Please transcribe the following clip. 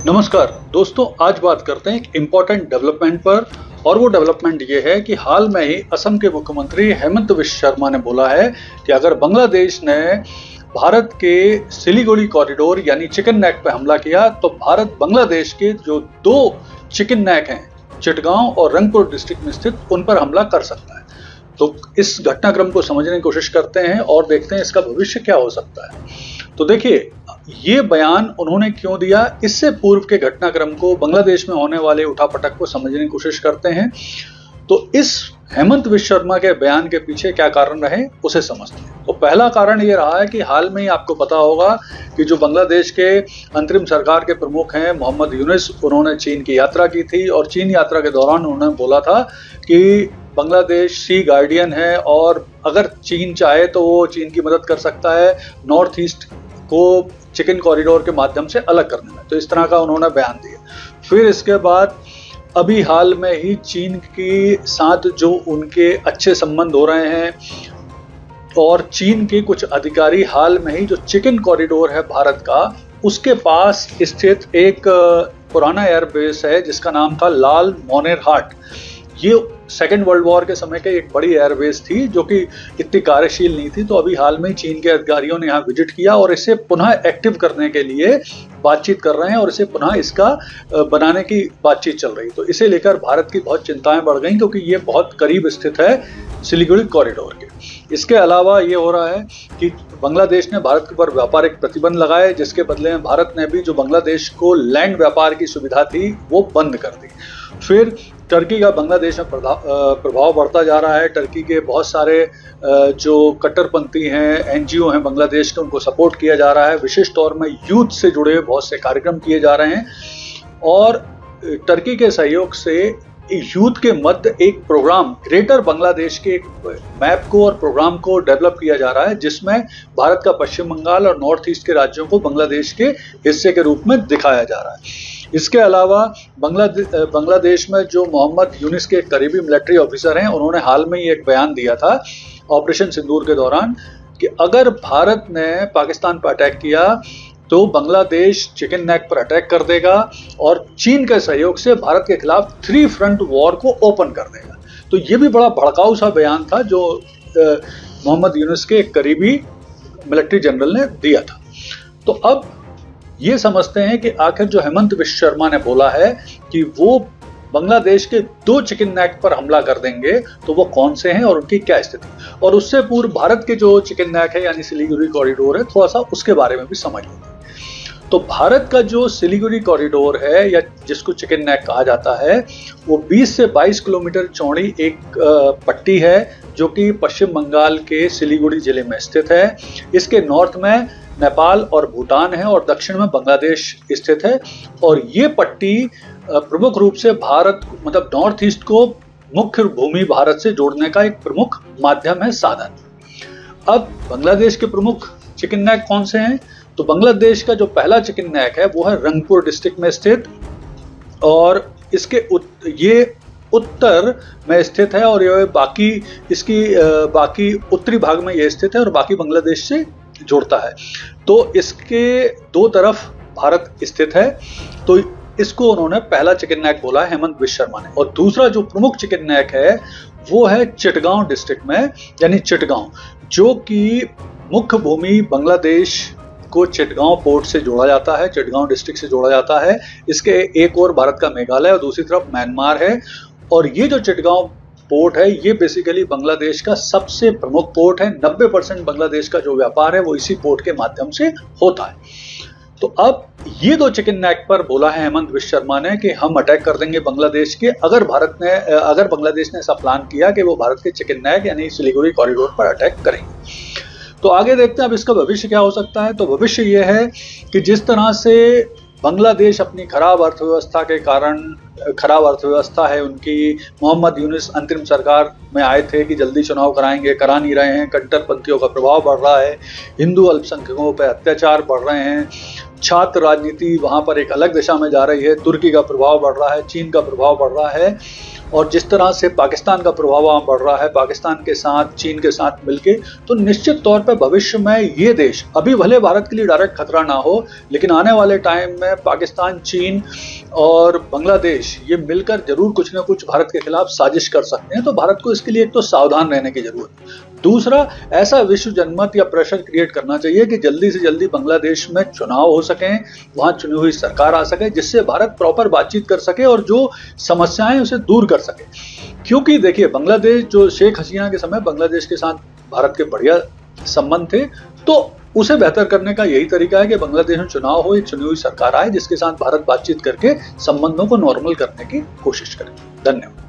नमस्कार दोस्तों, आज बात करते हैं एक इम्पॉर्टेंट डेवलपमेंट पर। और वो डेवलपमेंट ये है कि हाल में ही असम के मुख्यमंत्री हेमंत विश्व शर्मा ने बोला है कि अगर बांग्लादेश ने भारत के सिलीगुड़ी कॉरिडोर यानी चिकन नेक पे हमला किया तो भारत बांग्लादेश के जो 2 चिकन नेक हैं, चिटगांव और रंगपुर डिस्ट्रिक्ट में स्थित, उन पर हमला कर सकता है। तो इस घटनाक्रम को समझने की कोशिश करते हैं और देखते हैं इसका भविष्य क्या हो सकता है। तो देखिए, ये बयान उन्होंने क्यों दिया, इससे पूर्व के घटनाक्रम को, बांग्लादेश में होने वाले उठापटक को समझने की कोशिश करते हैं। तो इस हेमंत विश्व शर्मा के बयान के पीछे क्या कारण रहे उसे समझते हैं। तो पहला कारण ये रहा है कि हाल में ही आपको पता होगा कि जो बांग्लादेश के अंतरिम सरकार के प्रमुख हैं मोहम्मद यूनुस, उन्होंने चीन की यात्रा की थी और चीन यात्रा के दौरान उन्होंने बोला था कि बांग्लादेश सी गार्डियन है और अगर चीन चाहे तो वो चीन की मदद कर सकता है नॉर्थ ईस्ट को चिकन कॉरिडोर के माध्यम से अलग करने में। तो इस तरह का उन्होंने बयान दिया। फिर इसके बाद अभी हाल में ही चीन के साथ जो उनके अच्छे संबंध हो रहे हैं और चीन के कुछ अधिकारी हाल में ही जो चिकन कॉरिडोर है भारत का, उसके पास स्थित एक पुराना एयरबेस है जिसका नाम था लाल मोनेर हाट। ये सेकेंड वर्ल्ड वॉर के समय के एक बड़ी एयरबेस थी जो कि इतनी कार्यशील नहीं थी। तो अभी हाल में चीन के अधिकारियों ने यहाँ विजिट किया और इसे पुनः एक्टिव करने के लिए बातचीत कर रहे हैं और इसे पुनः इसका बनाने की बातचीत चल रही। तो इसे लेकर भारत की बहुत चिंताएं बढ़ गई क्योंकि ये बहुत करीब स्थित है सिलीगुड़ी कॉरिडोर के। इसके अलावा ये हो रहा है कि बांग्लादेश ने भारत के ऊपर व्यापारिक प्रतिबंध लगाए, जिसके बदले में भारत ने भी जो बांग्लादेश को लैंड व्यापार की सुविधा थी वो बंद कर दी। फिर टर्की का बांग्लादेश में प्रभाव बढ़ता जा रहा है। टर्की के बहुत सारे जो कट्टरपंथी हैं, एनजीओ हैं बांग्लादेश के, उनको सपोर्ट किया जा रहा है। विशेष तौर में यूथ से जुड़े बहुत से कार्यक्रम किए जा रहे हैं और टर्की के सहयोग से यूथ के मध्य एक प्रोग्राम, ग्रेटर बांग्लादेश के एक मैप को और प्रोग्राम को डेवलप किया जा रहा है जिसमें भारत का पश्चिम बंगाल और नॉर्थ ईस्ट के राज्यों को बांग्लादेश के हिस्से के रूप में दिखाया जा रहा है। इसके अलावा बांग्लादेश में जो मोहम्मद यूनुस के करीबी मिलिट्री ऑफिसर हैं, उन्होंने हाल में ही एक बयान दिया था ऑपरेशन सिंदूर के दौरान कि अगर भारत ने पाकिस्तान पर अटैक किया तो बांग्लादेश चिकन नेक पर अटैक कर देगा और चीन के सहयोग से भारत के खिलाफ 3 फ्रंट वॉर को ओपन कर देगा। तो ये भी बड़ा भड़काऊ सा बयान था जो मोहम्मद यूनुस के करीबी मिलिट्री जनरल ने दिया था। तो अब ये समझते हैं कि आखिर जो हेमंत विश्व शर्मा ने बोला है कि वो बांग्लादेश के 2 चिकन नेक पर हमला कर देंगे, तो वो कौन से हैं और उनकी क्या स्थिति। और उससे पूर्व भारत के जो चिकन नेक है यानी सिलीगुड़ी कॉरिडोर है, थोड़ा सा उसके बारे में भी समझ लेते हैं। तो भारत का जो सिलीगुड़ी कॉरिडोर है या जिसको चिकन नेक कहा जाता है, वो 20 से 22 किलोमीटर चौड़ी एक पट्टी है जो कि पश्चिम बंगाल के सिलीगुड़ी जिले में स्थित है। इसके नॉर्थ में नेपाल और भूटान है और दक्षिण में बांग्लादेश स्थित है। और ये पट्टी प्रमुख रूप से भारत, मतलब नॉर्थ ईस्ट को मुख्य भूमि भारत से जोड़ने का एक प्रमुख माध्यम है, साधन। अब बांग्लादेश के प्रमुख चिकन नेक कौन से हैं? तो बांग्लादेश का जो पहला चिकन नेक है वो है रंगपुर डिस्ट्रिक्ट में स्थित और इसके ये उत्तर में स्थित है और ये बाकी उत्तरी भाग में ये स्थित है और बाकी बांग्लादेश से जोड़ता है। तो इसके 2 तरफ भारत स्थित है। तो इसको उन्होंने पहला चिकन नेक बोला हेमंत विश्व शर्मा ने। और दूसरा जो प्रमुख चिकन नेक है वो है चिटगांव डिस्ट्रिक्ट में, यानी चिटगांव, जो कि मुख्य भूमि बांग्लादेश को चिटगांव पोर्ट से जोड़ा जाता है, चिटगांव डिस्ट्रिक्ट से जोड़ा जाता है। इसके एक और भारत का मेघालय और दूसरी तरफ म्यांमार है। और ये जो चिटगांव पोर्ट है ये बेसिकली बांग्लादेश का सबसे प्रमुख पोर्ट है। 90% बांग्लादेश का जो व्यापार है वो इसी पोर्ट के माध्यम से होता है। तो अब ये 2 चिकन नेक पर बोला है हेमंत विश्व शर्मा ने कि हम अटैक कर देंगे बांग्लादेश के, अगर बांग्लादेश ने ऐसा प्लान किया कि वो भारत के चिकन नेक यानी सिलीगुड़ी कॉरिडोर पर अटैक करेंगे। तो आगे देखते हैं अब इसका भविष्य क्या हो सकता है। तो भविष्य ये है कि जिस तरह से बांग्लादेश अपनी खराब अर्थव्यवस्था के कारण, खराब अर्थव्यवस्था है उनकी, मोहम्मद यूनुस अंतरिम सरकार में आए थे कि जल्दी चुनाव कराएंगे, करा नहीं रहे हैं, कट्टरपंथियों का प्रभाव बढ़ रहा है, हिंदू अल्पसंख्यकों पर अत्याचार बढ़ रहे हैं, छात्र राजनीति वहाँ पर एक अलग दिशा में जा रही है, तुर्की का प्रभाव बढ़ रहा है, चीन का प्रभाव बढ़ रहा है। और जिस तरह से पाकिस्तान का प्रभाव वहां बढ़ रहा है, पाकिस्तान के साथ, चीन के साथ मिलके, तो निश्चित तौर पर भविष्य में ये देश, अभी भले भारत के लिए डायरेक्ट खतरा ना हो, लेकिन आने वाले टाइम में पाकिस्तान, चीन और बांग्लादेश ये मिलकर जरूर कुछ ना कुछ भारत के खिलाफ साजिश कर सकते हैं। तो भारत को इसके लिए एक तो सावधान रहने की जरूरत है। दूसरा, ऐसा विश्व जनमत या प्रेशर क्रिएट करना चाहिए कि जल्दी से जल्दी बांग्लादेश में चुनाव हो सके, वहां चुनी हुई सरकार आ सके, जिससे भारत प्रॉपर बातचीत कर सके और जो समस्याएं उसे दूर कर सके। क्योंकि देखिए, बांग्लादेश जो शेख हसीना के समय बांग्लादेश के साथ भारत के बढ़िया संबंध थे, तो उसे बेहतर करने का यही तरीका है कि बांग्लादेश में चुनाव हो, एक चुनी हुई सरकार आए जिसके साथ भारत बातचीत करके संबंधों को नॉर्मल करने की कोशिश करे। धन्यवाद।